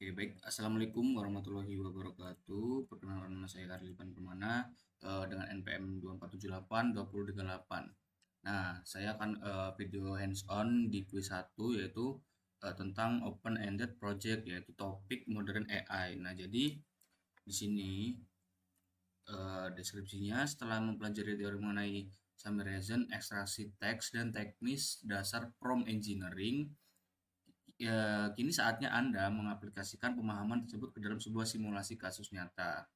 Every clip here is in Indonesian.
Oke, baik. Assalamualaikum warahmatullahi wabarakatuh. Perkenalkan nama saya Karlipan Permana dengan NPM 2478 2038. Nah, saya akan video hands on di quiz 1 yaitu tentang open ended project yaitu topik modern AI. Nah, jadi di sini deskripsinya setelah mempelajari teori mengenai summary reason, ekstraksi teks dan teknis dasar prompt engineering. Ya, kini saatnya Anda mengaplikasikan pemahaman tersebut ke dalam sebuah simulasi kasus nyata.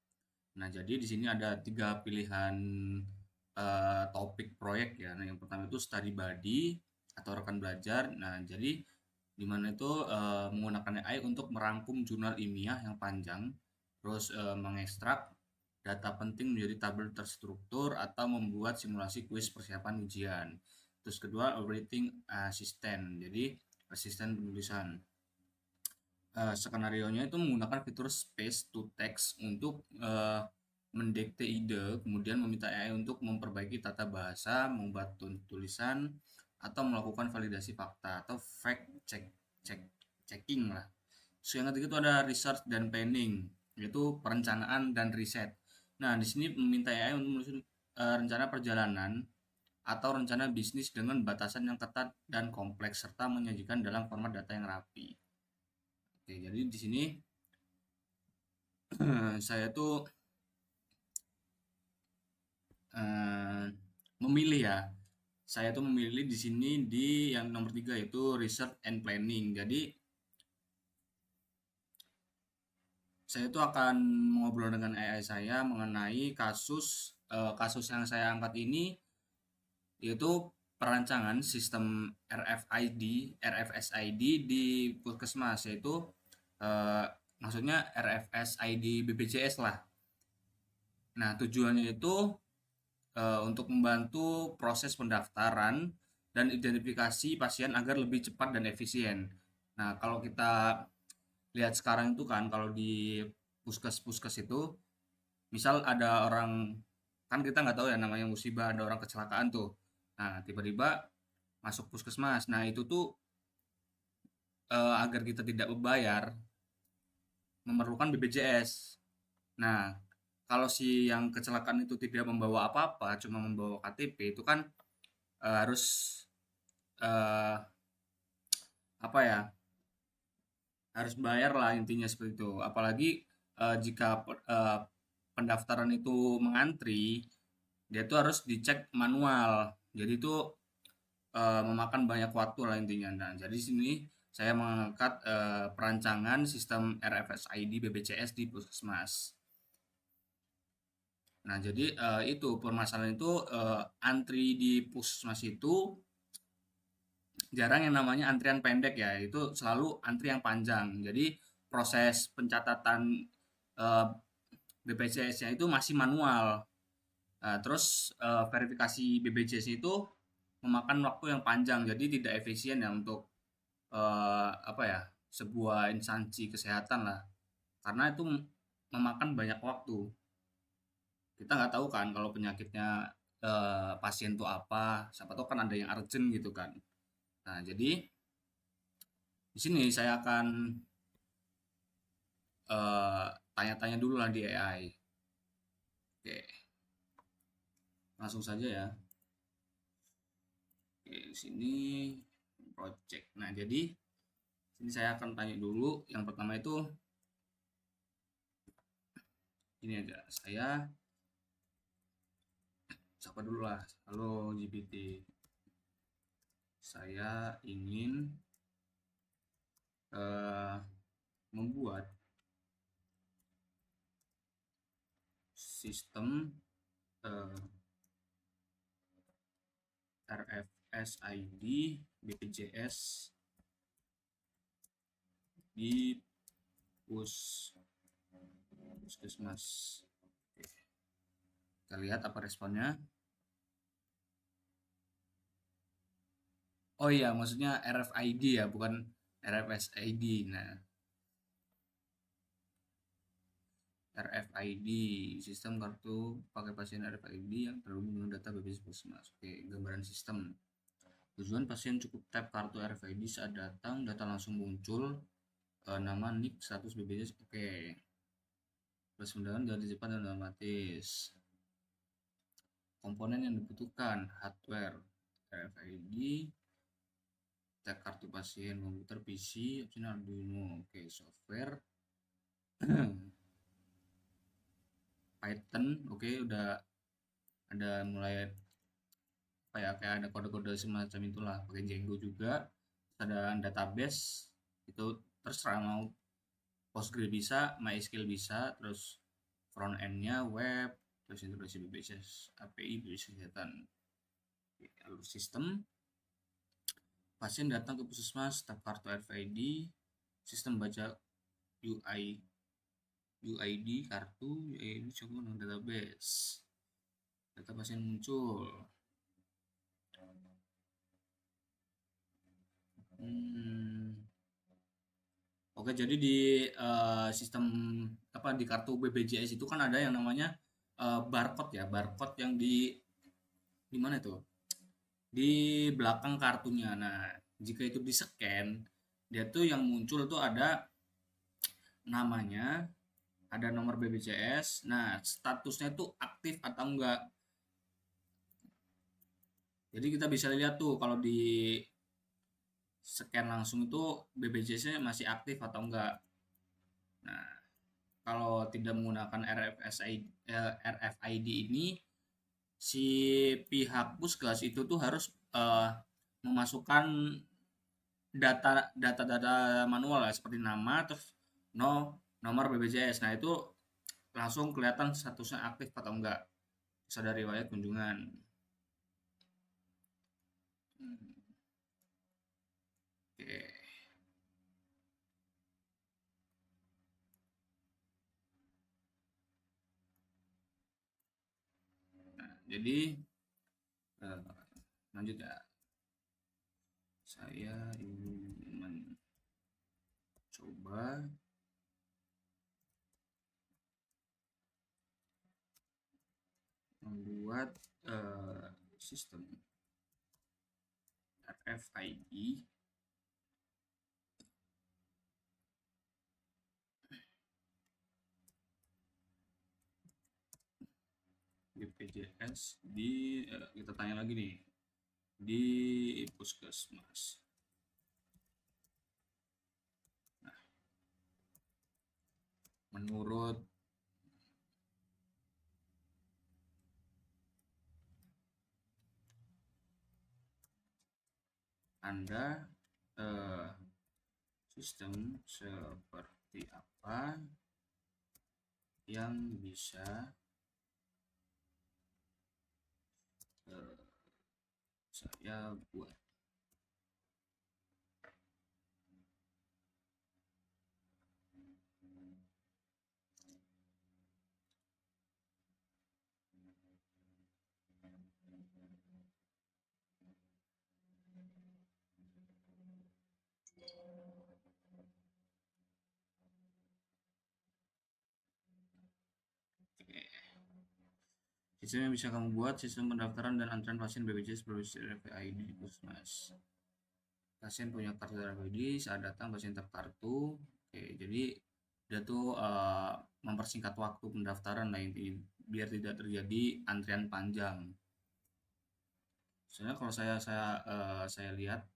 Nah, jadi di sini ada tiga pilihan topik proyek ya. Nah, yang pertama itu study buddy atau rekan belajar. Nah, jadi di mana itu menggunakan AI untuk merangkum jurnal ilmiah yang panjang, terus mengekstrak data penting menjadi tabel terstruktur atau membuat simulasi kuis persiapan ujian. Terus kedua, writing assistant. Jadi asisten penulisan. Skenarionya itu menggunakan fitur space to text untuk mendekte ide, kemudian meminta AI untuk memperbaiki tata bahasa, membuat tulisan, atau melakukan validasi fakta atau fact checking lah. So, yang ketiga itu ada research dan planning, yaitu perencanaan dan riset. Nah, di sini meminta AI untuk menulis rencana perjalanan atau rencana bisnis dengan batasan yang ketat dan kompleks serta menyajikan dalam format data yang rapi. Oke, jadi di sini saya tuh memilih ya. Saya tuh memilih di sini di yang nomor 3 yaitu research and planning. Jadi saya tuh akan mengobrol dengan AI saya mengenai kasus yang saya angkat ini yaitu perancangan sistem RFSID di Puskesmas yaitu eh, maksudnya RFSID BPJS lah. Nah, tujuannya itu untuk membantu proses pendaftaran dan identifikasi pasien agar lebih cepat dan efisien. Nah, kalau kita lihat sekarang itu kan, kalau di puskes-puskes itu, misal ada orang, kan kita nggak tahu ya namanya musibah, ada orang kecelakaan tuh. Nah, tiba-tiba masuk puskesmas. Nah, itu tuh agar kita tidak membayar, memerlukan BPJS. Nah, kalau si yang kecelakaan itu tidak membawa apa-apa, cuma membawa KTP, itu kan harus eh, apa ya, harus bayar lah intinya seperti itu. Apalagi jika pendaftaran itu mengantri, dia tuh harus dicek manual. Jadi itu memakan banyak waktu lah intinya. Nah, jadi di sini saya mengangkat perancangan sistem RFSID BPJS di Puskesmas. Nah, jadi itu permasalahan itu antri di Puskesmas itu jarang yang namanya antrian pendek ya, itu selalu antri yang panjang. Jadi proses pencatatan BPJS-nya itu masih manual. Nah, terus verifikasi BPJS itu memakan waktu yang panjang, jadi tidak efisien ya untuk apa ya, sebuah instansi kesehatan lah. Karena itu memakan banyak waktu. Kita nggak tahu kan kalau penyakitnya pasien itu apa, siapa tahu kan ada yang urgent gitu kan. Nah, jadi di sini saya akan eh, tanya-tanya dulu lah di AI. Oke, langsung saja ya. Oke, di sini project. Nah, jadi sini saya akan tanya dulu. Yang pertama itu ini aja. Saya sapa dulu lah. Halo GPT. Saya ingin eh, membuat sistem eh, RFSID BPJS di puskesmas. Kita lihat apa responnya. Oh iya, maksudnya RFID ya, bukan RFSID. Nah, RFID, sistem kartu pakai pasien RFID yang terhubung dengan data BPJS Puskesmas. Oke, gambaran sistem. Tujuan pasien cukup tap kartu RFID saat datang, data langsung muncul. nama, nik, status BPJS, oke. Plus undangan dari cepat dan otomatis. Komponen yang dibutuhkan, hardware, RFID, tag kartu pasien, komputer, PC, opsional Arduino, oke. Software, Python, oke, udah ada mulai apa ya, kayak ada kode-kode semacam itulah, pakai Django juga. Ada database, itu terserah mau Postgre bisa, MySQL bisa, terus front end-nya web, terus integrasi BPJS, API, BPJS Kesehatan, alur sistem. Pasien datang ke puskesmas, tap kartu RFID, sistem baca UID kartu, UID coba database, data pasien muncul. Oke, jadi di sistem apa di kartu BPJS itu kan ada yang namanya barcode ya, barcode yang di mana itu? Di belakang kartunya. Nah, jika itu di-scan, dia tuh yang muncul tuh ada namanya, ada nomor BPJS. Nah, statusnya tuh aktif atau enggak. Jadi kita bisa lihat tuh kalau di scan langsung itu BPJS-nya masih aktif atau enggak. Nah, kalau tidak menggunakan RFID ini, si pihak puskes itu tuh harus memasukkan data manual ya, seperti nama, terus nomor BPJS. Nah, itu langsung kelihatan statusnya aktif atau enggak. Bisa dari riwayat kunjungan. Oke. Nah, jadi lanjut ya. Saya ingin mencoba membuat sistem RFID BPJS di kita tanya lagi nih, di puskesmas. Nah, menurut Anda sistem seperti apa yang bisa saya buat? Sistem yang bisa kamu buat, sistem pendaftaran dan antrean pasien BPJS berbasis RFID di puskesmas. Pasien punya kartu RFID, saat datang pasien terkartu. Oke, jadi dia tuh mempersingkat waktu pendaftaran lah intinya, biar tidak terjadi antrian panjang. Soalnya kalau saya lihat,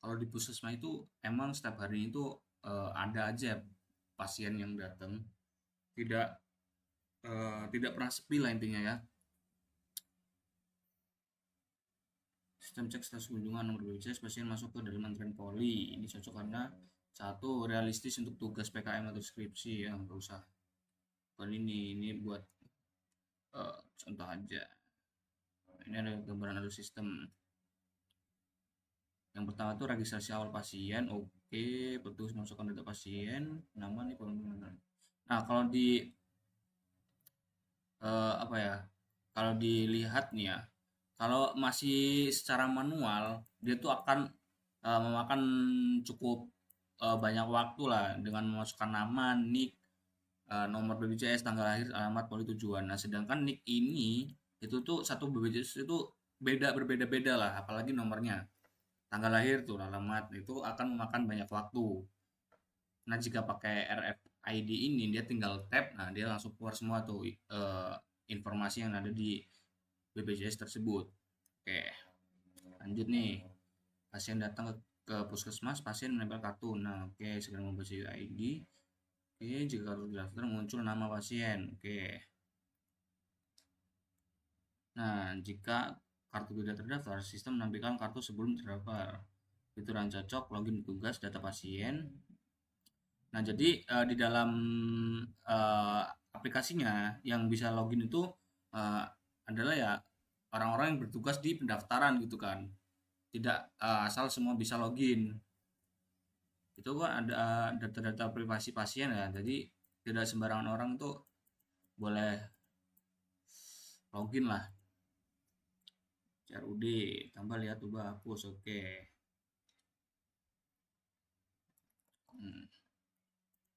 kalau di puskesmas itu emang setiap hari itu ada aja pasien yang datang, tidak tidak pernah sepi lah intinya ya. Sistem cek status kunjungan nomor BPJS pasien masuk ke dalam antrean poli. Ini cocok karena satu, realistis untuk tugas PKM atau skripsi ya, nggak usah. Kalau ini buat contoh aja. Ini ada gambaran alur sistem. Yang pertama tuh registrasi awal pasien, oke, petugas masukkan data pasien, nama nih. Nah, kalau di apa ya? Kalau dilihat nih ya, kalau masih secara manual, dia tuh akan memakan cukup banyak waktu lah dengan memasukkan nama, nik, nomor BPJS, tanggal lahir, alamat, poli tujuan. Nah, sedangkan nik ini itu tuh satu BPJS itu berbeda-beda lah, apalagi nomornya. Tanggal lahir tuh, alamat itu akan memakan banyak waktu. Nah, jika pakai RFID ini dia tinggal tap, nah dia langsung keluar semua tuh informasi yang ada di BPJS tersebut. Oke, lanjut nih. Pasien datang ke puskesmas, pasien menempel kartu. Nah, oke, segera membaca ID. Oke, jika kartu daftar muncul nama pasien. Oke. Nah, jika kartu tidak terdaftar, sistem menampilkan kartu sebelum terdaftar. Fitur cocok, login tugas, data pasien. Nah, jadi di dalam uh, aplikasinya yang bisa login itu uh, adalah ya orang-orang yang bertugas di pendaftaran gitu kan. Tidak asal semua bisa login. Itu kan ada data-data privasi pasien ya. Jadi tidak sembarangan orang tuh boleh login lah. CRUD tambah lihat ubah hapus. Oke.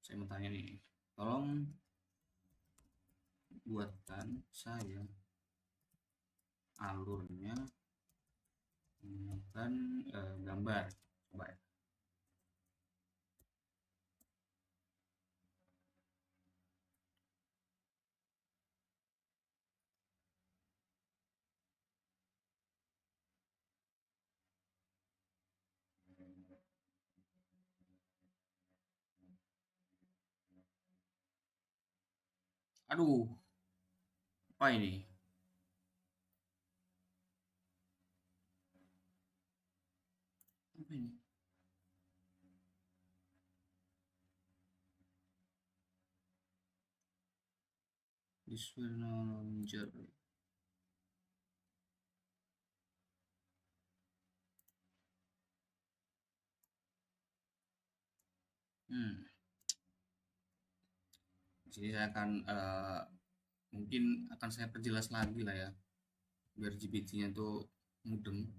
Saya mau tanya nih, tolong buatkan saya alurnya menggunakan gambar. Coba ya. Aduh, apa ini? Apa ini? This will no longer. Hmm. Jadi saya akan mungkin akan saya perjelas lagi lah ya, biar GPT-nya tuh mudeng.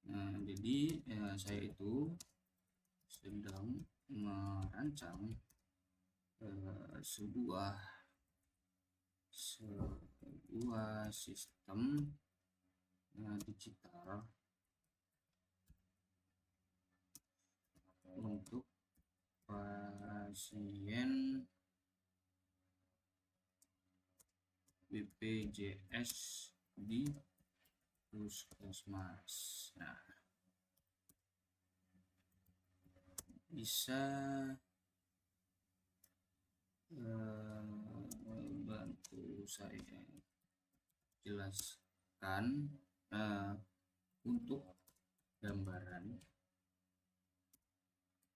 Nah, jadi saya itu sedang merancang sebuah sistem digital untuk pasien BPJS di puskesmas. Nah, bisa bantu saya jelaskan untuk gambaran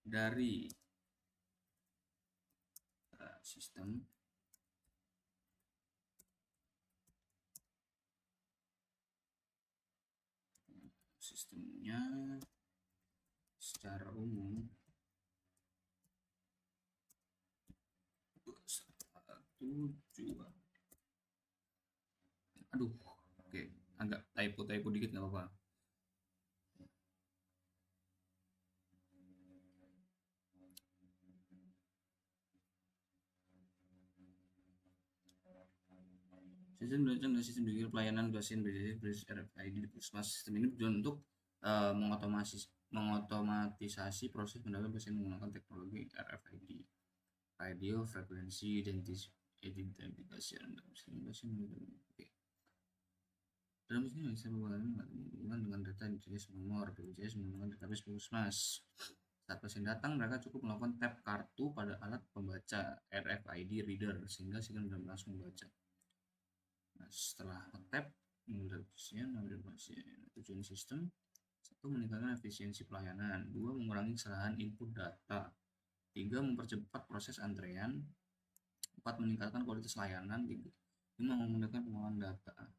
dari sistemnya secara umum. Tujuan. Aduh, oke, agak typo dikit nggak apa-apa. Sistem belajar dan sistem digital pelayanan pasien BPJS RFID di puskesmas. Sistem ini bertujuan untuk mengotomatisasi proses pendaftaran pasien menggunakan teknologi RFID, radio frekuensi identifikasi pasien. Oke. Dalam sini bisa menghubungkan dengan data BPJS nomor BPJS menggunakan database puskesmas. Saat pasien datang, mereka cukup melakukan tap kartu pada alat pembaca RFID reader sehingga sistem langsung membaca. Nah, setelah tap mengambil pasien, tujuan sistem: 1. Meningkatkan efisiensi pelayanan. 2. Mengurangi kesalahan input data. 3. Mempercepat proses antrean. 4. Meningkatkan kualitas layanan. 5. Memudahkan pengolahan data.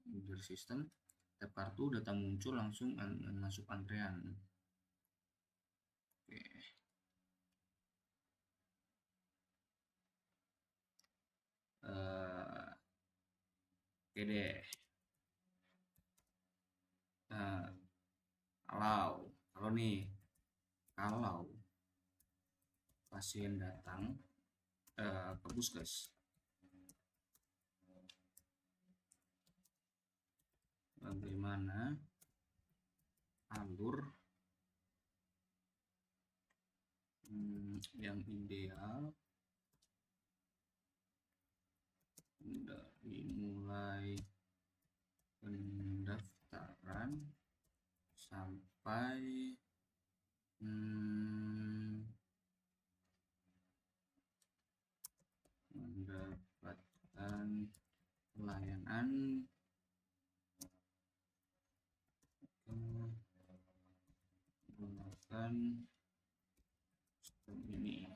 Dari sistem tap kartu, data muncul langsung masuk antrean. Oke. Oke deh. Nah, kalau pasien datang ke puskes, mana alur yang ideal dari mulai pendaftaran sampai mendapatkan pelayanan menggunakan sistem ini.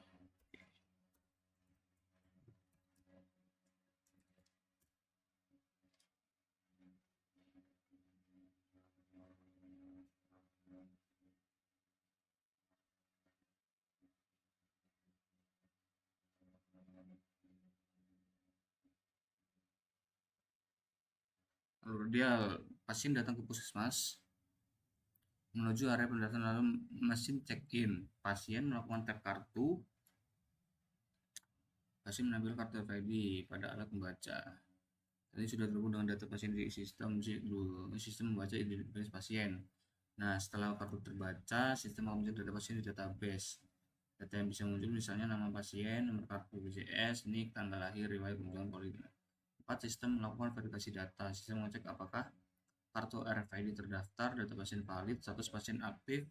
Lalu pasien datang ke puskesmas menuju area pendaftaran lalu mesin check-in. Pasien melakukan tap kartu. Pasien mengambil kartu RFID pada alat membaca. Tadi sudah terhubung dengan data pasien di sistem membaca identitas pasien. Nah, setelah kartu terbaca, sistem akan mencek data pasien di database. Data yang bisa muncul misalnya nama pasien, nomor kartu BPJS, NIK, tanggal lahir, riwayat kunjungan poligraf. 4. Sistem melakukan verifikasi data. Sistem mengecek apakah kartu RFID terdaftar, data pasien valid, status pasien aktif,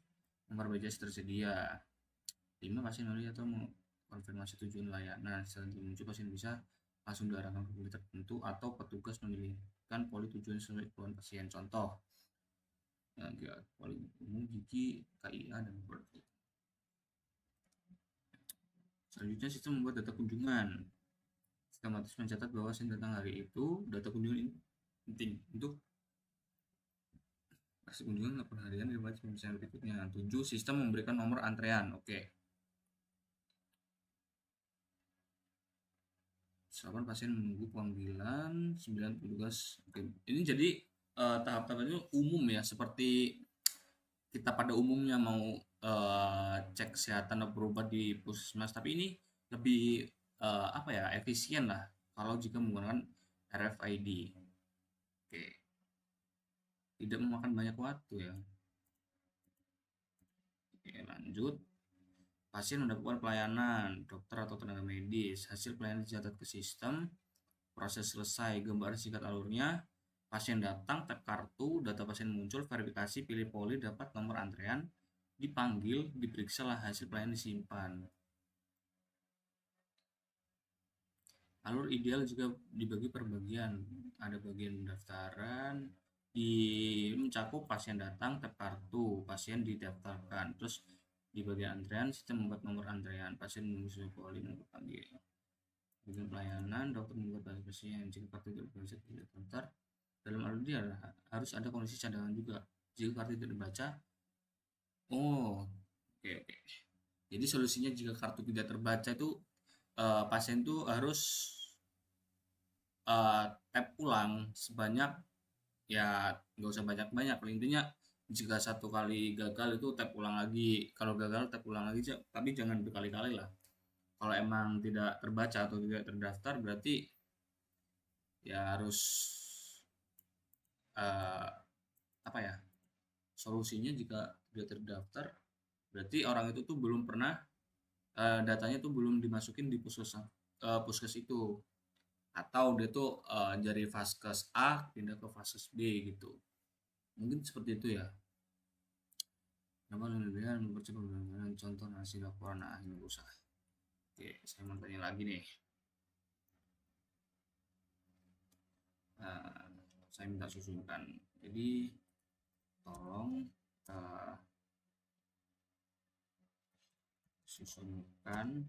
nomor BPJS tersedia. 5. Pasien memilih atau mengkonfirmasi tujuan layanan. Setelah muncul, pasien bisa langsung diarahkan ke poli tertentu atau petugas memilihkan poli tujuan sesuai kebutuhan pasien. Contoh, poli umum, gigi, KIA, dan berbeda. Selanjutnya, sistem membuat data kunjungan. Sistematis mencatat bahwa pasien datang hari itu. Data kunjungan ini penting untuk hasil kunjungan laporan harian riwayat pemeriksaan berikutnya. 7. Sistem memberikan nomor antrean. Oke. 8. Pasien menunggu panggilan. 9. Petugas. Oke. Ini jadi tahap-tahapnya umum ya, seperti kita pada umumnya mau cek kesehatan atau berobat di puskesmas, tapi ini lebih efisien lah kalau jika menggunakan RFID. Oke. Tidak memakan banyak waktu ya. Oke, lanjut. Pasien mendapatkan pelayanan dokter atau tenaga medis. Hasil pelayanan dicatat ke sistem. Proses selesai, gambar singkat alurnya. Pasien datang, tap kartu, data pasien muncul, verifikasi, pilih poli, dapat nomor antrean, dipanggil, diperiksa lah, hasil pelayanan disimpan. Alur ideal juga dibagi per bagian. Ada bagian pendaftaran, mencakup pasien datang, tap kartu, pasien didaftarkan. Terus di bagian antrean, sistem membuat nomor antrean, pasien menunggu poli untuk panggil. Bagian pelayanan, dokter membuat data pasien. Jika kartu tidak bisa terdaftar, dalam alur dia harus ada kondisi cadangan juga. Jika kartu tidak terbaca, oke. Jadi solusinya jika kartu tidak terbaca itu pasien itu harus tap ulang sebanyak, ya nggak usah banyak-banyak, paling intinya jika satu kali gagal itu tap ulang lagi, kalau gagal tap ulang lagi, tapi jangan berkali-kali lah. Kalau emang tidak terbaca atau tidak terdaftar, berarti ya harus solusinya jika tidak terdaftar berarti orang itu tuh belum pernah datanya tuh belum dimasukin di puskes itu, atau dia tuh dari vaskes A pindah ke vaskes B gitu, mungkin seperti itu ya. Nama lebih mempercepat penanganan, contoh hasil laporan akhir usaha. Oke, saya mau tanya lagi nih. Saya minta susunkan, jadi tolong susunkan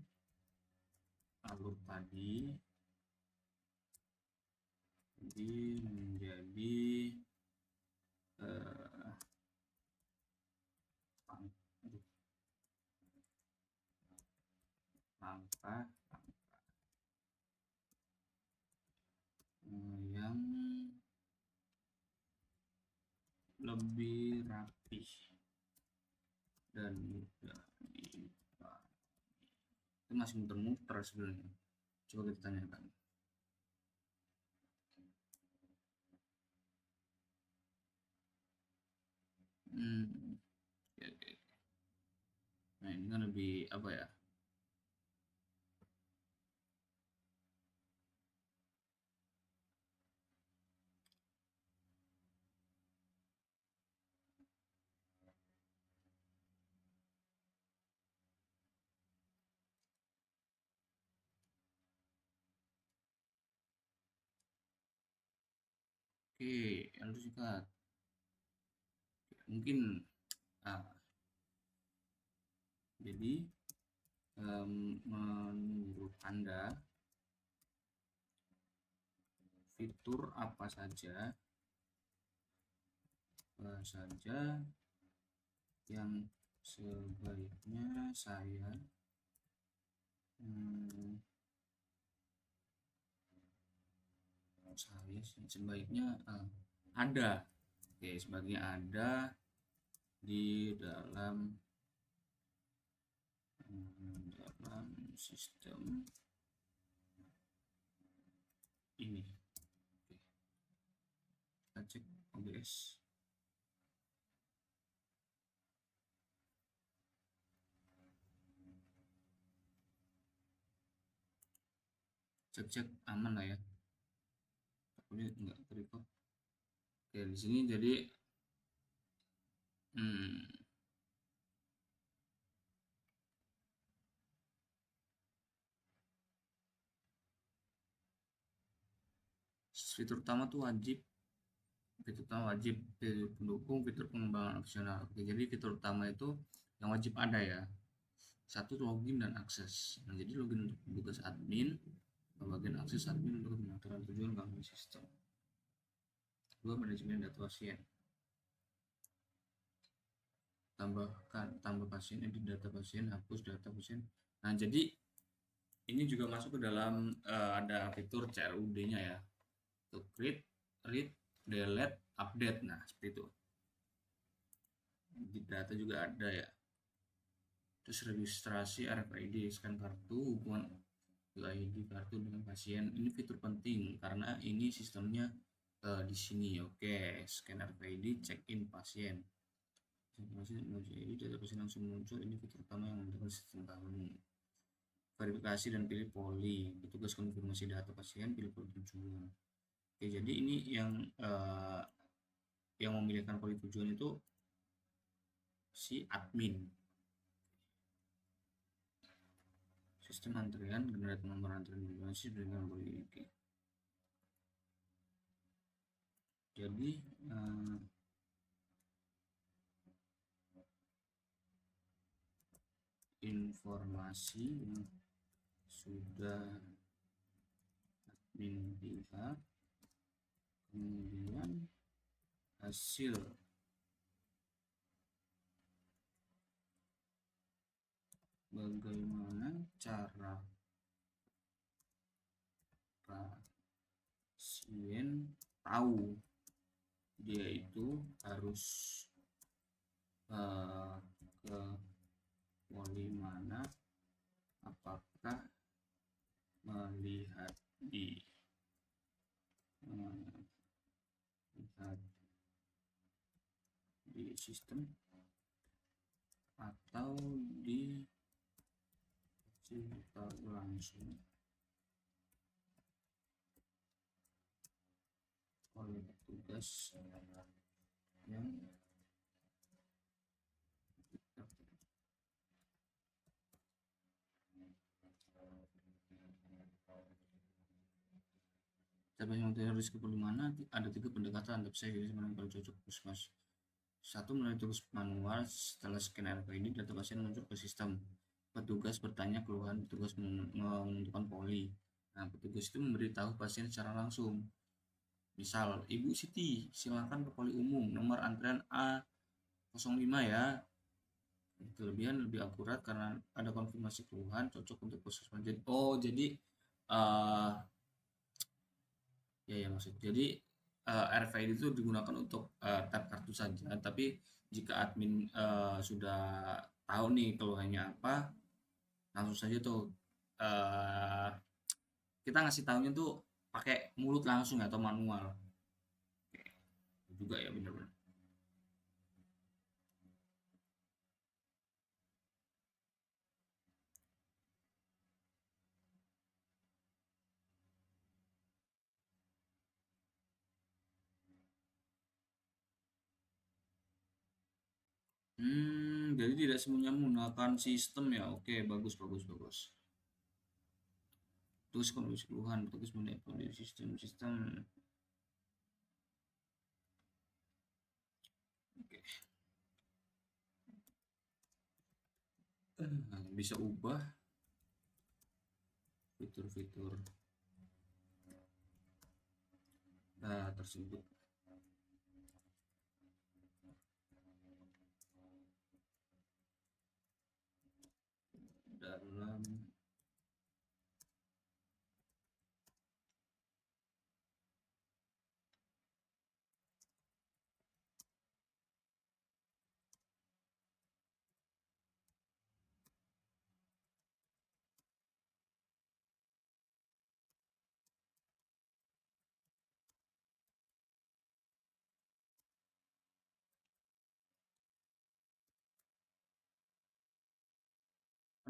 alur tadi menjadi langkah yang lebih rapih dan mudah dipahami. Itu masih muter-muter sebenarnya. Coba kita tanyakan. Oke, oke. Nah ini kan lebih apa ya? Oke, harus singkat. Mungkin ah, jadi menurut Anda fitur apa saja yang sebaiknya sebaiknya ada, oke, sebaiknya ada di dalam sistem ini. Oke, kita cek OBS. Cek aman lah ya, takutnya nggak terikut. Oke, di sini jadi fitur utama tuh wajib fitur pendukung, fitur pengembangan opsional. Oke, jadi fitur utama itu yang wajib ada ya. Satu, login dan akses. Nah, jadi login untuk tugas admin, bagian akses admin untuk pengaturan tujuan gangguan sistem. Dua, manajemen data pasien. Tambah pasien, edit data pasien, hapus data pasien. Nah, jadi ini juga masuk ke dalam ada fitur CRUD-nya ya. Untuk read, delete, update. Nah, seperti itu. Di data juga ada ya. Terus registrasi RFID, scan kartu, hubungan ID kartu dengan pasien. Ini fitur penting karena ini sistemnya di sini. Oke, scan RFID, check in pasien. Data pasien langsung muncul. Ini fitur utama yang mendukung sistem kamu. Verifikasi dan pilih poli. Petugas konfirmasi data pasien, pilih poli tujuan. Oke, jadi ini yang memilihkan poli tujuan itu si admin. Sistem antrian, generator nomor antrian informasi dengan poli. Jadi informasi yang sudah admin lihat, kemudian hasil bagaimana cara pasien tahu dia itu harus ke poli mana, apakah melihat di sistem atau di cerita langsung oleh petugas yang tapi yang harus ke mana ada 3 pendekatan, tapi saya yang paling cocok puskesmas. Satu, melalui tugas manual. Setelah scan RFID, data pasien muncul ke sistem. Petugas bertanya keluhan, petugas menentukan poli. Nah, petugas itu memberitahu pasien secara langsung. Misal, Ibu Siti, silakan ke poli umum, nomor antrian A05 ya. Kelebihan lebih akurat karena ada konfirmasi keluhan, cocok untuk puskesmas. Jadi ya maksud. Jadi RFID itu digunakan untuk tab kartu saja, tapi jika admin sudah tahu nih keluhannya apa, langsung saja tuh kita ngasih tahunya tuh pakai mulut langsung atau manual. Oke, juga ya, benar-benar. Jadi tidak semuanya menggunakan sistem ya. Oke, bagus, bagus, bagus. Terus kondisi keluhan, terus mengenai sistem. Oke. Bisa ubah fitur-fitur tersebut dalam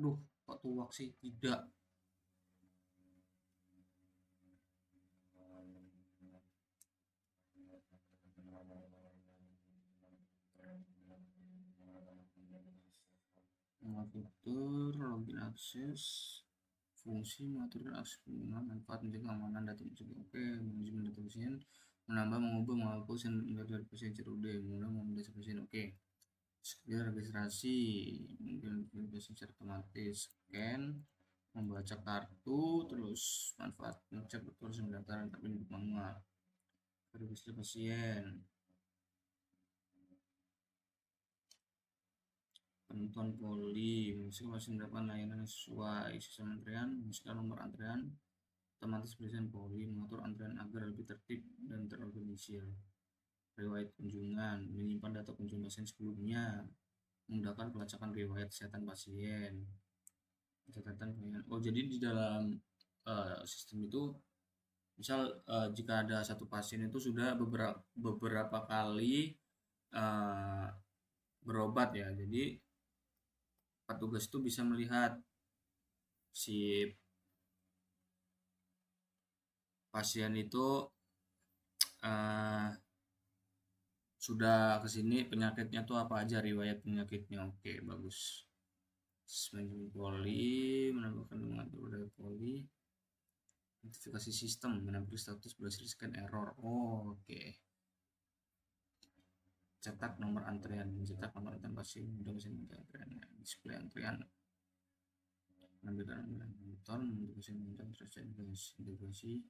aduh, kok tuak sih? Tidak. Fitur login akses, fungsi mengatur akses penggunaan, manfaat menjaga keamanan data tersebut. Oke, manajemen data pasien, menambah, mengubah, menghapus data pasien CRUD, menggunakan data pasien. Oke, sekedar registrasi, mungkin registrasi secara otomatis, scan, membaca kartu, terus manfaat ngecek terus pendaftaran tapi manual, verifikasi pasien, penentuan poli, mengisi masih mendapatkan layanan yang sesuai sistem antrian, mengisikan nomor antrian, otomatis pilihan poli, mengatur antrian agar lebih tertib dan terorganisir, riwayat kunjungan, menyimpan data kunjungan pasien sebelumnya, memudahkan pelacakan riwayat kesehatan pasien, catatan pasien. Oh, jadi di dalam sistem itu, misal jika ada satu pasien itu sudah beberapa kali uh, berobat ya, jadi petugas itu bisa melihat si pasien itu uh, sudah kesini penyakitnya tuh apa aja, riwayat penyakitnya. Oke, bagus. Manajemen poli, menambahkan mengatur dari poli, notifikasi sistem, menampilkan status berhasil scan error. Oh, oke. Cetak nomor antrian, mencetak nomor antrian pasien, mudah pasien antrian, display antrian, menampilkan nonton, untuk pasien nonton, terus integrasi,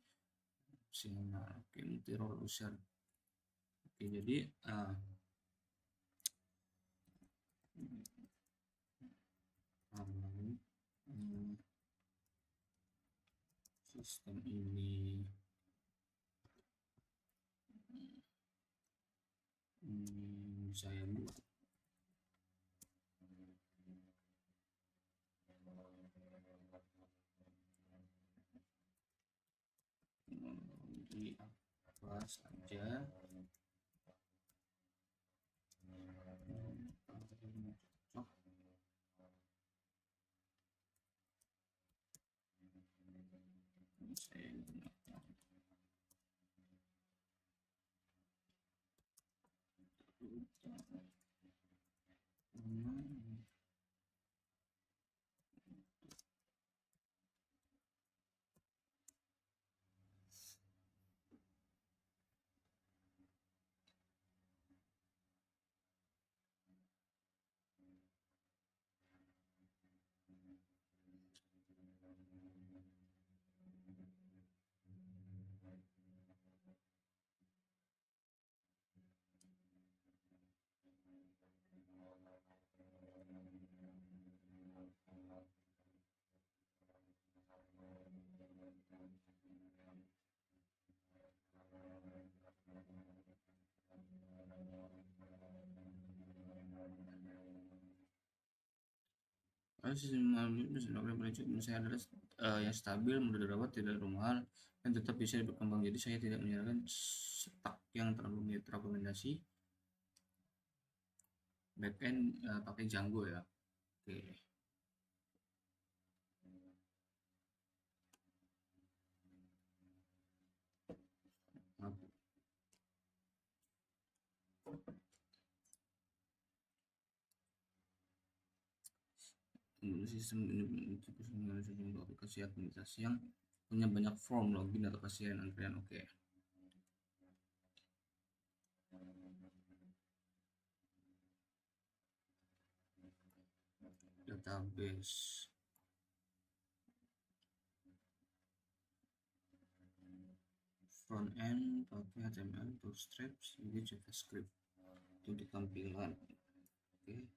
sinyal, oke, multi role user. Oke, jadi sistem ini saya buat di apa saja saya gunakan. Sistem saya adalah yang stabil, mudah dirawat, tidak rumah dan tetap bisa berkembang. Jadi saya tidak menyarankan stuck yang terlalu terrekomendasi. Backend pakai Django ya. Oke. sistem ini aplikasi administrasi yang punya banyak form login atau pasien antrian. Oke. Database front end pakai HTML, Bootstrap, juga JavaScript untuk di tampilan. Oke.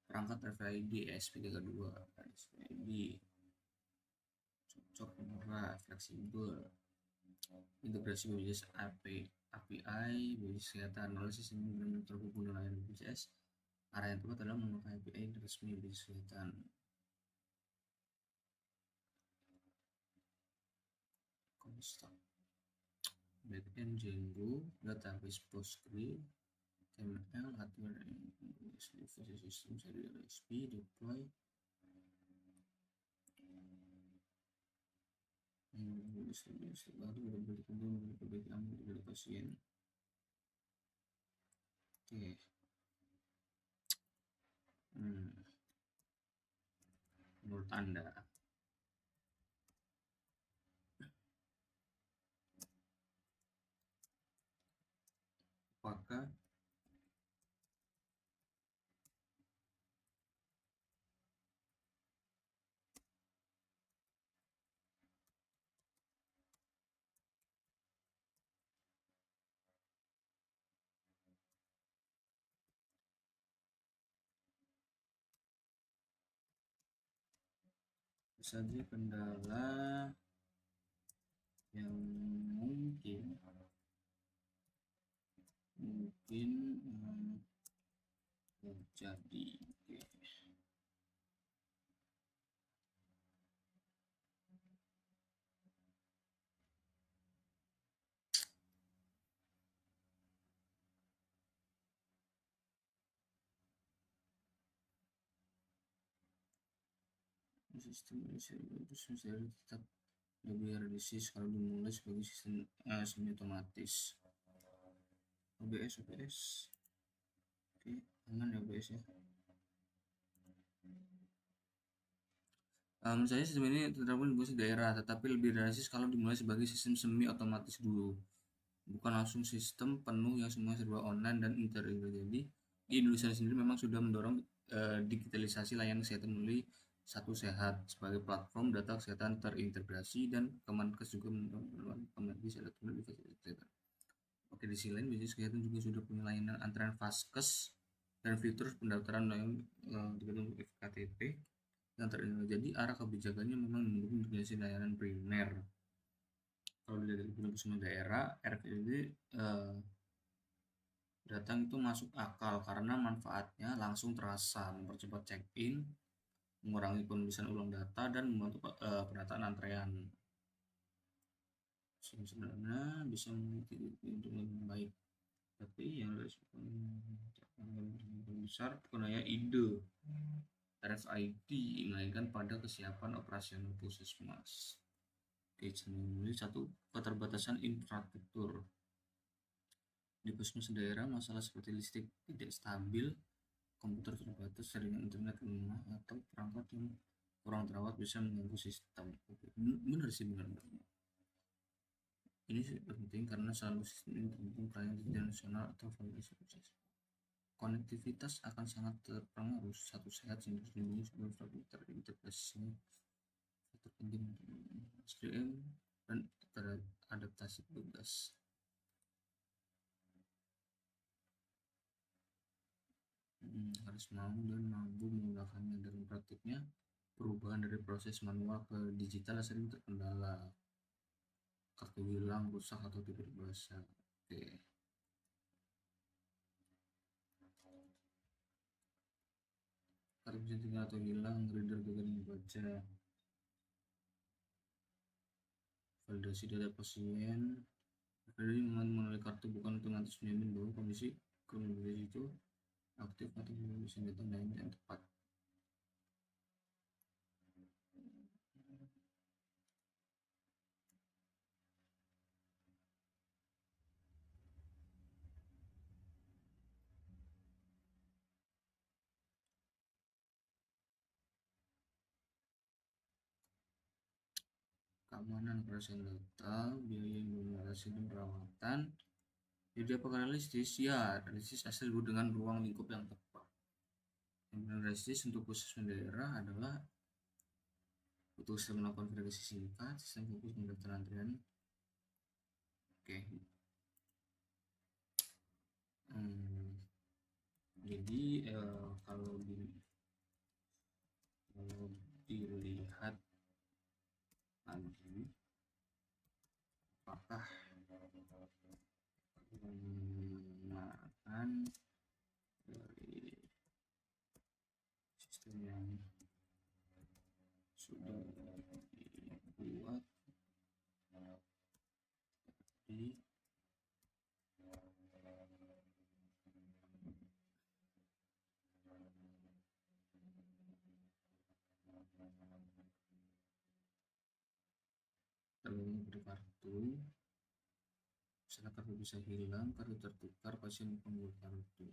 Perangkat RFID ESP32 RFID cocok, murah, fleksibel, integrasi BPJS API BPJS Kesehatan. Oleh sistem benar-benar terhubung dengan layanan BPJS, arah yang tepat adalah menggunakan API resmi BPJS Kesehatan. Construct backend Django, database Postgre, HTML, hardware system serial ISP, deploy lalu berbagai ambil dari pasien. Oke. Menurut Anda apakah saja kendala yang mungkin terjadi? Sistem ini tetap lebih realistis kalau dimulai sebagai sistem semi otomatis. OBS oke, aman ya OBS ya. Misalnya sistem ini terterapkan di daerah, tetapi lebih realistis kalau dimulai sebagai sistem semi otomatis dulu, bukan langsung sistem penuh yang semua serba online dan interintegrasi. Jadi di Indonesia sendiri memang sudah mendorong digitalisasi layanan kesehatan melalui Satu Sehat sebagai platform data kesehatan terintegrasi, dan Kemenkes juga mendorong Kemenkes elektronik kesehatan. Oke, di sisi lain BPJS Kesehatan juga sudah punya layanan antrean Vaskes dan fitur pendaftaran yang dikatakan FKTP yang terintegrasi. Jadi arah kebijakannya memang mendukung integrasi layanan primer. Kalau dilihat dari pusat daerah, RPD datang itu masuk akal karena manfaatnya langsung terasa, mempercepat check-in, mengurangi penulisan ulang data, dan membantu penataan antrean. Sebenarnya bisa memiliki untuk lebih baik, tapi yang lebih besar bukan hanya ide RFID, melainkan pada kesiapan operasional puskesmas. Oke, satu, keterbatasan infrastruktur. Di puskesmas daerah, masalah seperti listrik tidak stabil, komputer terbatas, jaringan internet lemah, atau perangkat yang kurang terawat bisa mengganggu sistem. Benar sih, benar. Ini penting karena selalu sistem ini terhubung pelayanan internasional atau validasi proses. Konektivitas akan sangat terpengaruh. Satu Sehat sendiri sebagai faktor terintegrasi terpenting SDM dan teradaptasi tugas. Harus mau dan mampu menggunakannya. Dalam praktiknya, perubahan dari proses manual ke digital sering terkendala. Kartu hilang, rusak, atau tidak berasa. Oke. Kartu bisa tinggal atau hilang, reader gagal membaca. Validasi data pasien. Jadi melalui kartu bukan untuk nanti menjamin bahwa kondisi kronologis itu aktif atau bisa data lain yang tepat. keamanan operasi data, biaya implementasi dan perawatan. Jadi apakah realistis? Ya, realistis asal dengan ruang lingkup yang tepat. Yang realistis untuk khusus daerah adalah butuh sistem melakukan verifikasi singkat, sistem fokus mendaftar antrian. Oke. Jadi kalau dilihat lagi, apakah penggunaan dari sistem yang sudah dibuat di tergabung kartu, misalnya kartu bisa hilang, kartu tertukar, pasien pengguna kartu.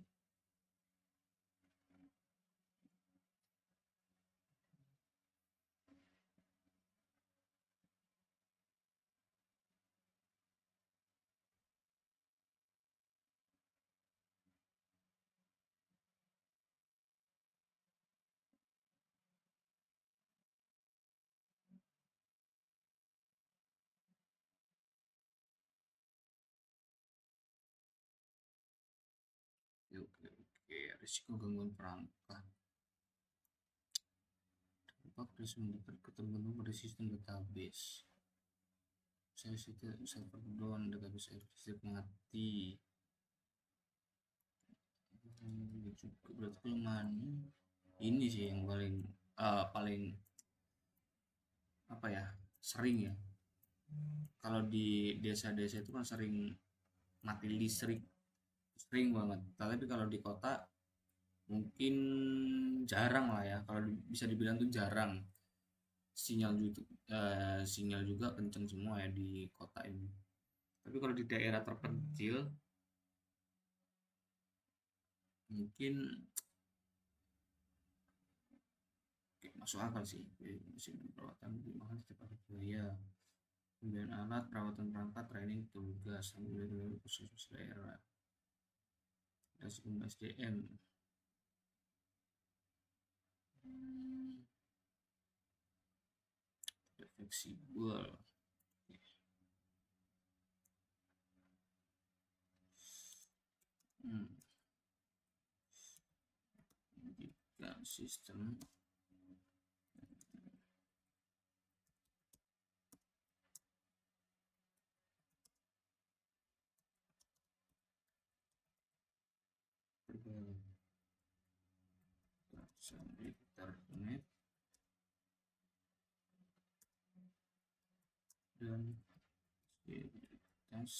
Oke. Risiko gangguan perangkat. Dampak dari tergantung pada sistem database. Server down, database listrik mati. Juga berarti kelemahannya ini sih yang paling apa ya, sering ya. Kalau di desa-desa itu kan sering mati listrik, sering banget. Tapi kalau di kota mungkin jarang lah ya, kalau bisa dibilang tuh jarang. Sinyal juga kenceng semua ya di kota ini. Tapi kalau di daerah terpencil mungkin masuk akal sih. Mesin perawatan mahal setiap ada biaya, pembelian alat, perawatan perangkat, training, tugas, khusus daerah, SDM. Tidak fleksibel. Jika sistem internet dan tes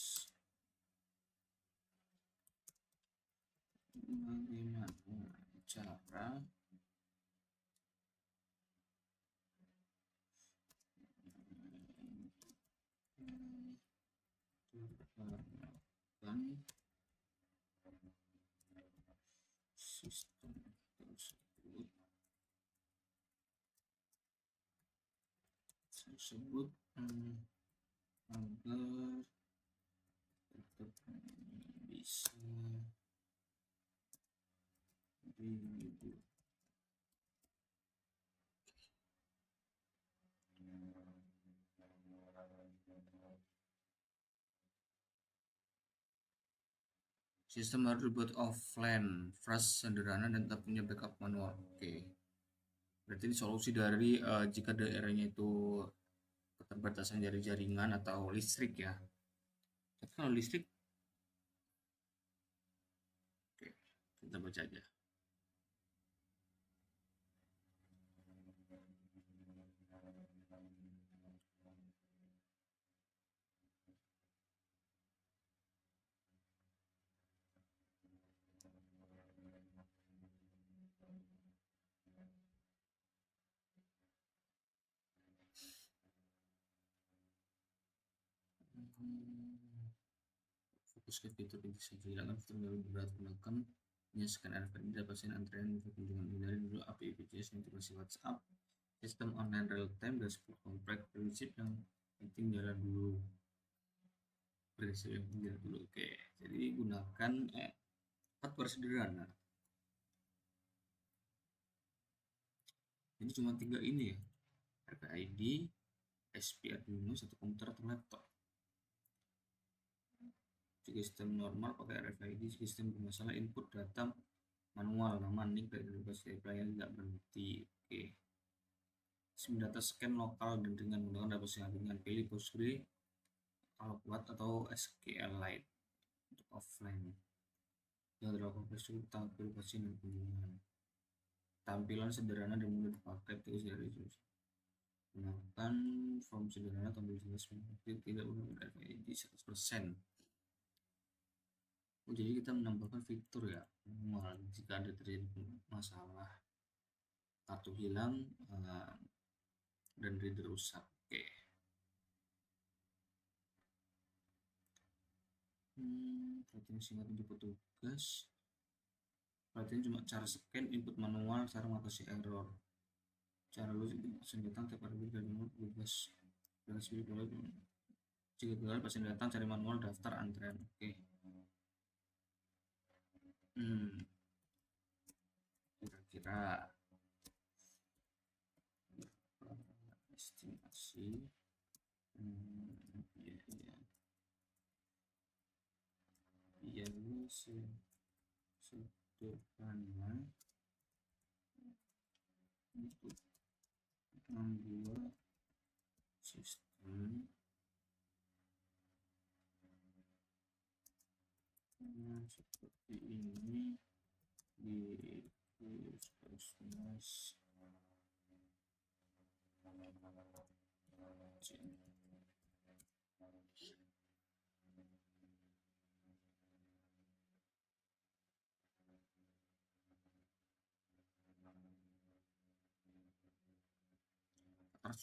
bagaimana cara menggunakan sistem tersebut agar tetap bisa dihidup. Sistem harus dibuat offline, fast, sederhana, dan tak punya backup manual. Oke. Berarti ini solusi dari jika daerahnya itu keterbatasan dari jaringan atau listrik ya. Tapi kalau listrik, oke, kita baca aja. Fokus ke fitur yang bisa dihilangkan, fitur yang berat gunakan menyaksikan RFID dapatkan antrean kunjungan hindari dulu API BPJS integrasi WhatsApp, sistem online real time dan support kompleks prinsip yang Meeting jalan dulu. Prinsip jalan dulu. Oke. Jadi gunakan hardware sederhana. Jadi cuma 3 ini ya. RFID, SP Arduino, satu komputer atau laptop. Sistem normal pakai RFID, sistem bermasalah input data manual, nama nik dari berbagai pelayan tidak berhenti. Oke. Sim data scan lokal dan dengan menggunakan database yang ringan, pilih Postgre kalau kuat atau SQLite untuk offline. Yang terlalu kompleks cukup tampil pasien dan kunjungan. Tampilan sederhana dan mudah dipakai, tulis dari itu. Gunakan form sederhana, tombol jelas, tidak menggunakan RFID 100%. Jadi kita menambahkan fitur ya manual jika ada terjadi masalah kartu hilang dan reader rusak. Oke. Pelatihan singkat untuk petugas. Pelatihan cuma cara scan input manual, cara mengatasi error, cara lu pasien datang tiap hari dan bebas dan boleh jika gagal pasien datang cari manual daftar antrean. Oke. Kira-kira estimasi iya sederhana untuk membuat sistem seperti ini di puskesmas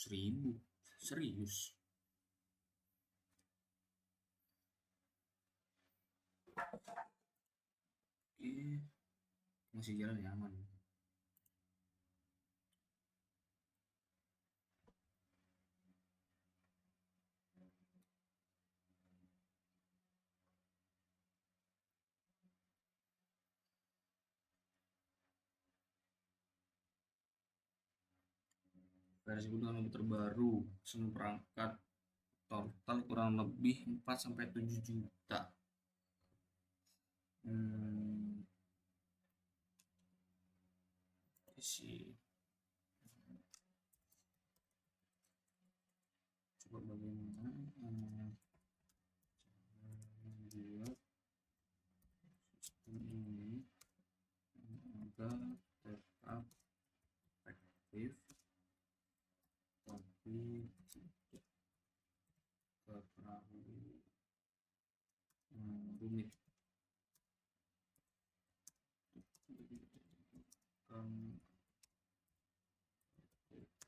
ribu serius. Oke, masih jalan ya, aman. Versi dengan komputer baru, semua perangkat total kurang lebih 4-7 juta. Isi coba bagaimana membuat sistem ini agar tetap efektif tapi tidak terlalu rumit.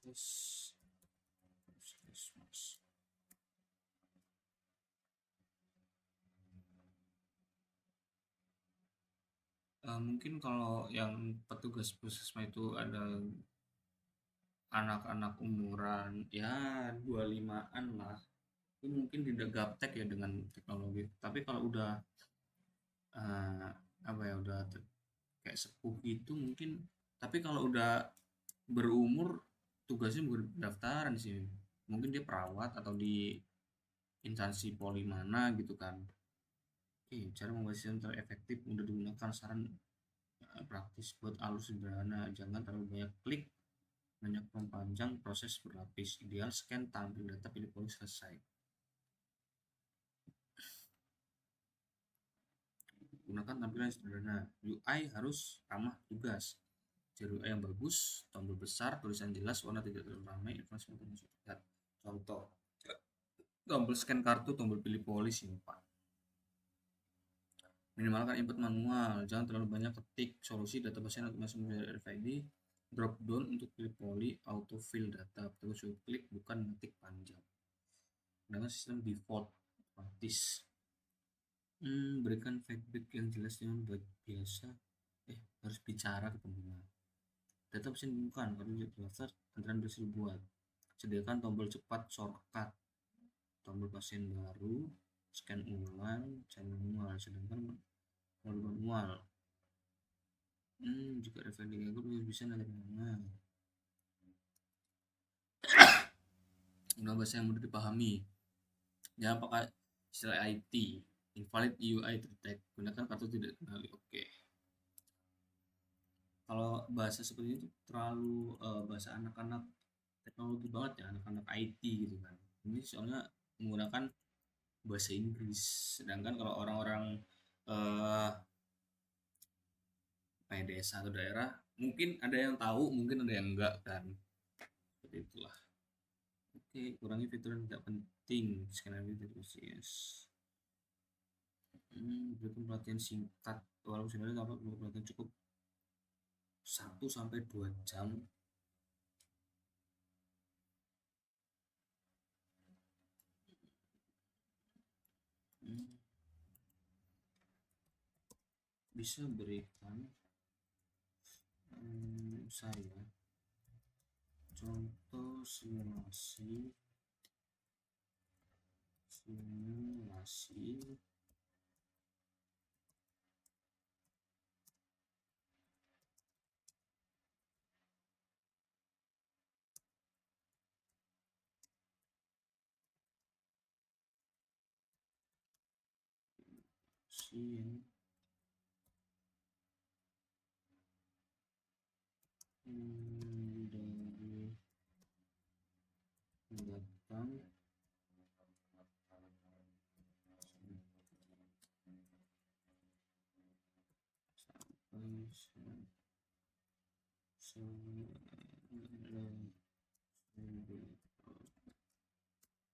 Puskesmas. Mungkin kalau yang petugas puskesmas itu ada anak-anak umuran ya 25-an lah, itu mungkin tidak gaptek ya dengan teknologi. Tapi kalau udah udah kayak sepuh itu mungkin. Tapi kalau udah berumur tugasnya bukan daftaran sih, mungkin dia perawat atau di instansi poli mana gitu kan. Oke, cara membuat sistem terefektif mudah digunakan, saran praktis buat alus sederhana, jangan terlalu banyak klik, banyak panjang, proses berlapis, ideal scan tampil data pilih poli selesai. Gunakan tampilan sederhana, UI harus ramah tugas, ciri UI yang bagus, tombol besar, tulisan jelas, warna tidak terlalu ramai, informasi penting terlihat. Contoh, tombol scan kartu, tombol pilih poli simpan. Minimalkan input manual, jangan terlalu banyak ketik, solusi data pasien atau masuk dari RFID, drop down untuk pilih poli, autofill data, terus klik bukan ngetik panjang. Dengan sistem default praktis. Berikan feedback yang jelas dengan baik biasa. Harus bicara ke pengguna. Data pasien bukan, kalau daftar antrean berhasil buat. Sediakan tombol cepat shortcut. tombol pasien baru, scan ulang, cari manual. Sedangkan mode manual, jika referensi gangguan bisa nanti mana. Guna bahasa yang mudah dipahami. Jangan pakai istilah IT. Invalid UI detect. Gunakan kartu tidak dikenali. Oke. Kalau bahasa seperti itu terlalu bahasa anak-anak teknologi banget ya, anak-anak IT gitu kan. Ini soalnya menggunakan bahasa Inggris. Sedangkan kalau orang-orang kayak desa atau daerah, mungkin ada yang tahu, mungkin ada yang enggak kan. Seperti itulah. Oke, kurangi fitur yang tidak penting. Sekali lagi terus yes. Berikan pelatihan singkat. Walaupun sebenarnya dapat pelatihan cukup 1 sampai 2 jam. Bisa berikan saya contoh simulasi pasien dari datang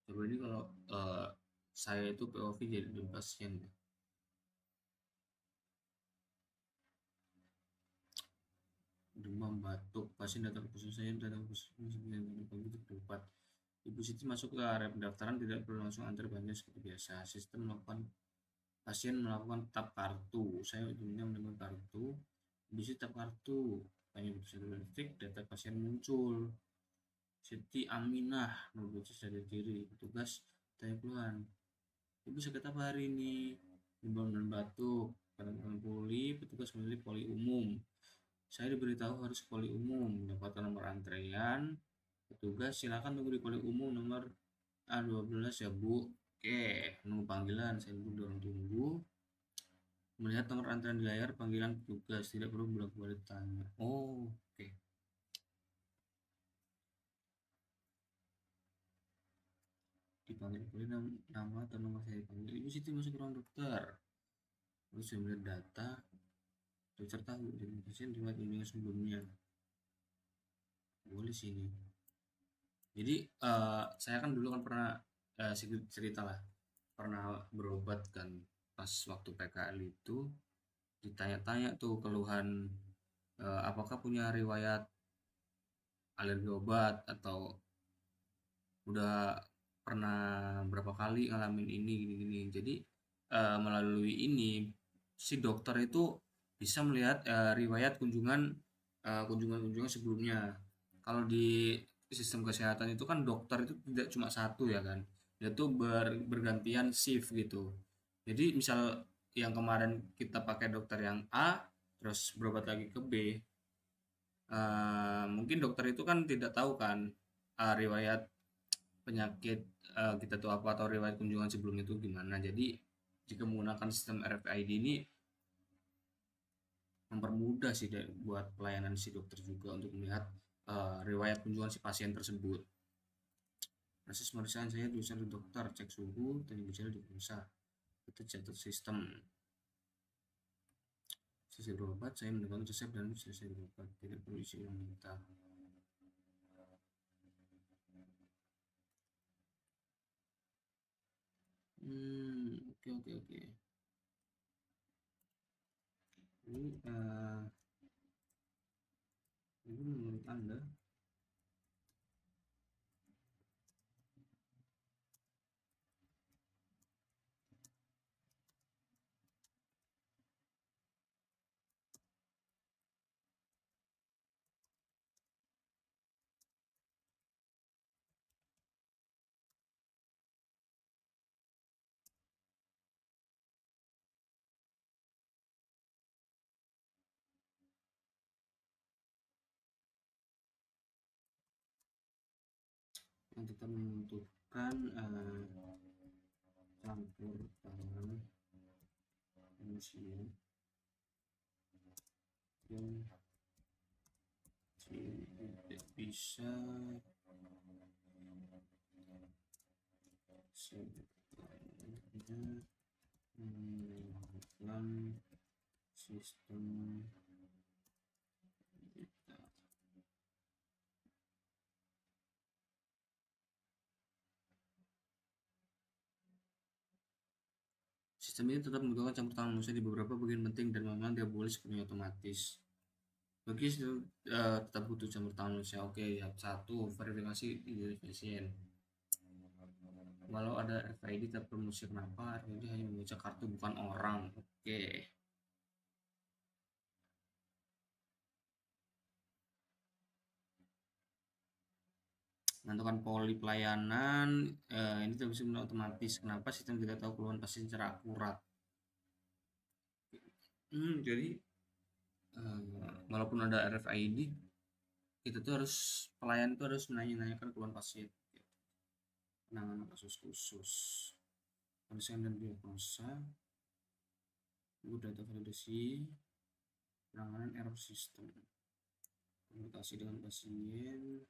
coba ini kalau saya itu POV jadi pasien, demam, batuk, pasien datang ke puskesmas, saya datang ke puskesmas pagi berobat. Ibu Siti masuk ke area pendaftaran, tidak perlu langsung antar bantuan seperti biasa. Sistem melakukan pasien melakukan tap kartu. Saya ujungnya menemukan kartu. Ibu Siti tap kartu, hanya butuh 1 detik, data pasien muncul. Siti Aminah, 0 dari diri. Petugas tanya keluhan. Ibu sakit apa hari ini? Demam dan batuk. Kadang-kadang poli, petugas memilih poli umum. Saya diberitahu harus poli umum, mendapatkan nomor antrean. Petugas silakan tunggu di poli umum nomor A12 ya Bu. Oke, menunggu panggilan, saya duduk di ruang tunggu. Melihat nomor antrean di layar panggilan petugas, tidak perlu bolak-balik tanya. Oh, oke. Dipanggil poli nama atau nomor saya dipanggil. Ibu Siti masuk ke ruang dokter. Lalu saya melihat data, dokter tahu dengan pasien riwayat bimbingan sebelumnya. Boleh sini. Jadi saya kan dulu kan pernah cerita lah, pernah berobat kan pas waktu PKL itu ditanya-tanya tuh keluhan apakah punya riwayat alergi obat atau udah pernah berapa kali ngalamin ini gini-gini. Jadi melalui ini si dokter itu bisa melihat riwayat kunjungan sebelumnya. Kalau di sistem kesehatan itu kan dokter itu tidak cuma satu ya kan, dia tuh bergantian shift gitu. Jadi misal yang kemarin kita pakai dokter yang A terus berobat lagi ke B, mungkin dokter itu kan tidak tahu kan riwayat penyakit kita tuh apa atau riwayat kunjungan sebelumnya itu gimana. Jadi jika menggunakan sistem RFID ini mempermudah sih buat pelayanan si dokter juga untuk melihat riwayat kunjungan si pasien tersebut. Proses pemeriksaan saya tulisan ke dokter, cek suhu, tanya gejala diperiksa, itu catat sistem. Selesai berobat, saya mendapatkan resep dan selesai berobat, tidak perlu isi ulang data. Oke. Ini menurut Anda yang tetap menentukan campur tangan manusia yang tidak bisa sebenarnya melakukan sistem kita. Sistem ini tetap menggunakan campur tangan manusia di beberapa bagian penting dan memang tidak boleh sepenuhnya otomatis. Bagi tetap butuh campur tangan manusia. Oke, ya satu verifikasi identification. Walau ada RFID tetap manusia, kenapa RFID hanya membaca kartu bukan orang? Oke. Menentukan poli pelayanan ini tidak bisa otomatis. Kenapa sistem tidak tahu keluhan pasien secara akurat? Jadi walaupun ada RFID, kita tuh harus pelayan itu harus menanyakan keluhan pasien. Penanganan kasus khusus, pemeriksaan dan diagnosa, data validasi, penanganan error sistem, komunikasi dengan pasien.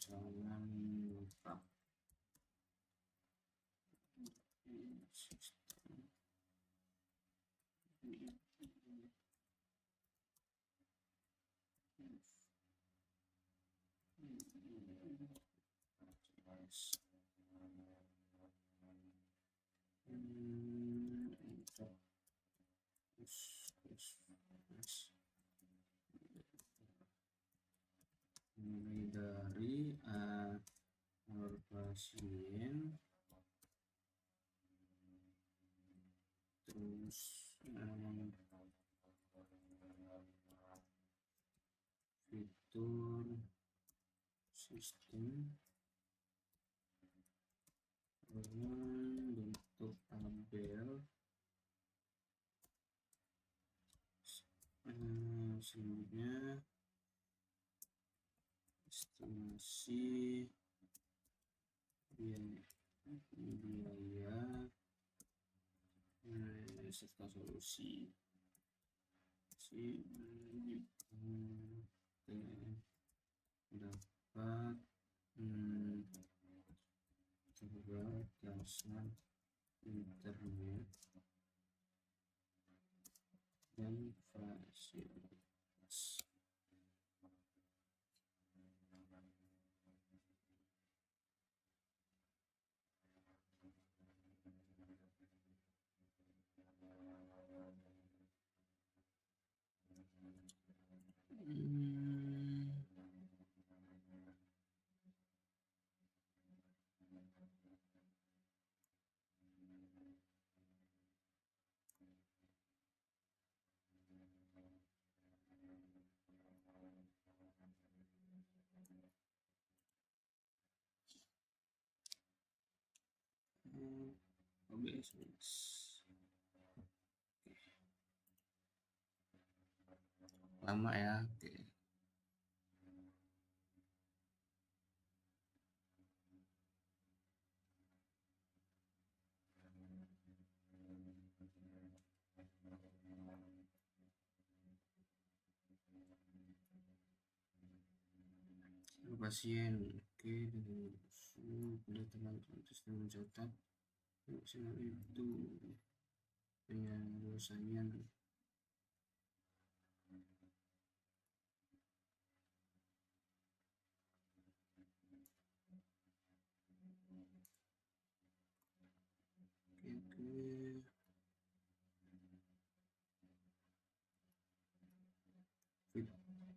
Tolong jangan lupa sistem mulai dari pasien, terus fitur sistem dengan bentuk tabel, selanjutnya estimasi biaya serta solusi dapat coba dasar internet dan fasilitas. OBS. Lama ya. Oke. Pasien, oke, dengan sudah teman-teman sistem mencatat maksimal itu penyelesaian.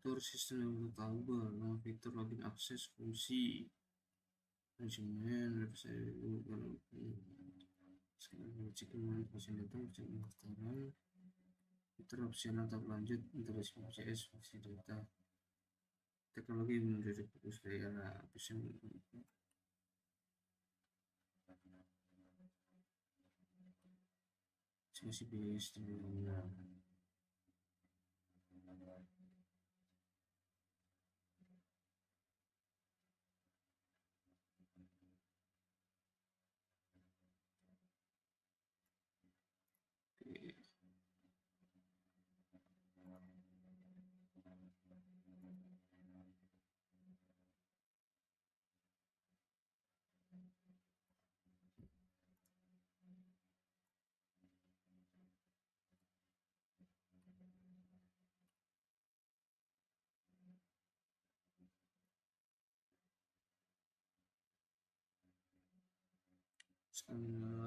Fitur sistem tabel, fitur login akses fungsi manajemen website sekarang cek pasien datang cek pendaftaran, fitur opsional tahap lanjut integrasi BPJS fungsi data teknologi menjadi fokus daerah pasien Masih base.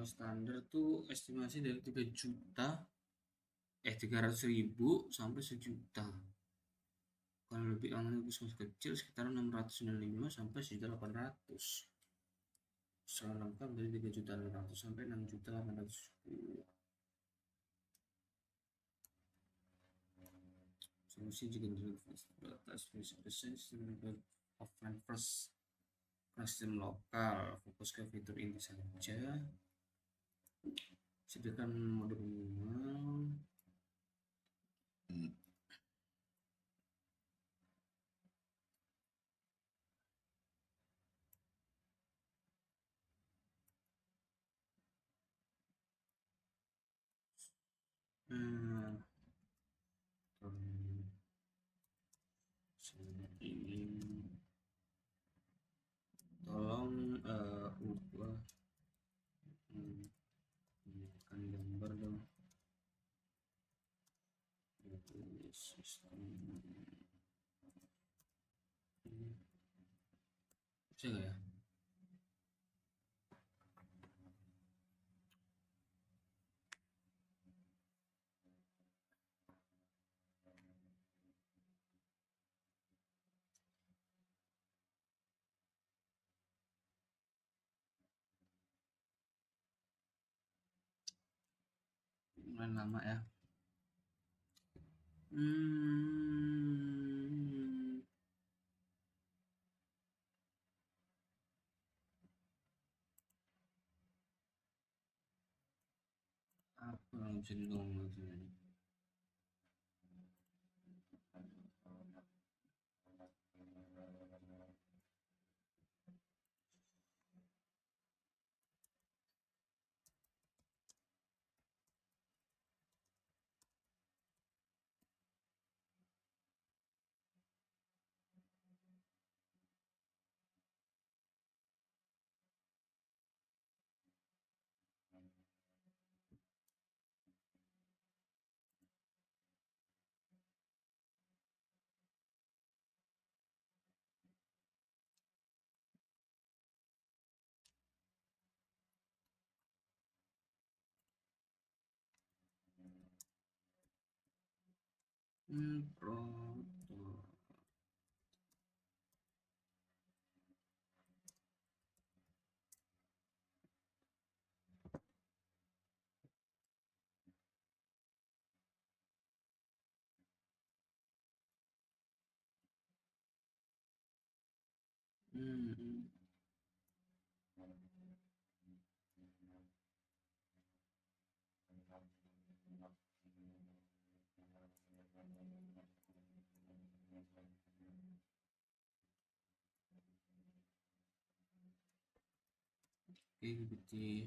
Standar tuh estimasi dari 300.000 sampai 1 juta. Kalau lebih aman masih kecil sekitar 695 sampai 1.800. Secara lengkap dari 3.600.000 sampai 6.810.000. Solusi jika atas offline first sistem lokal, fokus ke fitur inti saja, sediakan mode minimal. Ini tolong ubah kan gambar dong. Sistem bisa nggak ya? Lumayan lama ya. Apa yang bisa didownload ini? Pro. Oke, gitu.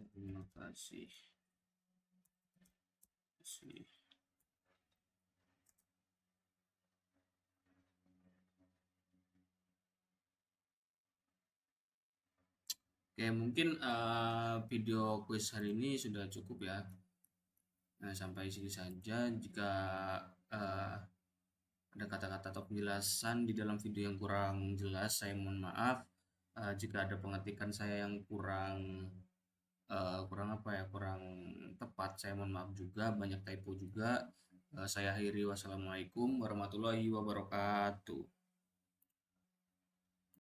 Terima kasih. Oke, mungkin video quiz hari ini sudah cukup ya. Nah, sampai sini saja. Jika ada kata-kata atau penjelasan di dalam video yang kurang jelas, saya mohon maaf. Jika ada pengetikan saya yang kurang apa ya, kurang tepat, saya mohon maaf juga. Banyak typo juga. Saya akhiri, wassalamualaikum warahmatullahi wabarakatuh.